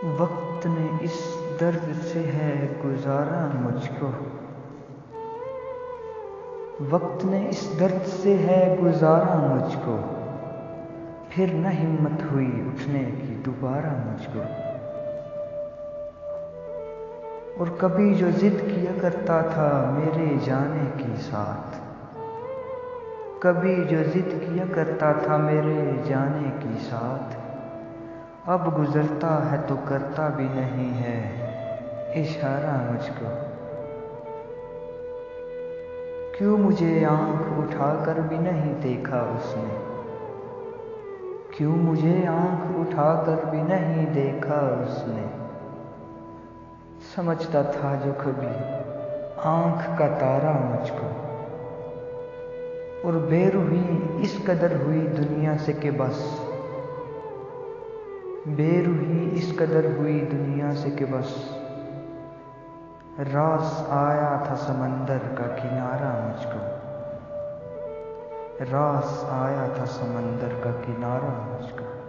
वक्त ने इस दर्द से है गुजारा मुझको, वक्त ने इस दर्द से है गुजारा मुझको, फिर न हिम्मत हुई उठने की दोबारा मुझको। और कभी जो जिद किया करता था मेरे जाने की साथ, कभी जो जिद किया करता था मेरे जाने की साथ, अब गुजरता है तो करता भी नहीं है इशारा मुझको। क्यों मुझे आंख उठाकर भी नहीं देखा उसने, क्यों मुझे आंख उठाकर भी नहीं देखा उसने। समझता था जो कभी आंख का तारा मुझको, और बेरुही इस कदर हुई दुनिया से कि बस, बेरुही इस कदर हुई दुनिया से कि बस, रास आया था समंदर का किनारा मुझको, रास आया था समंदर का किनारा मुझको।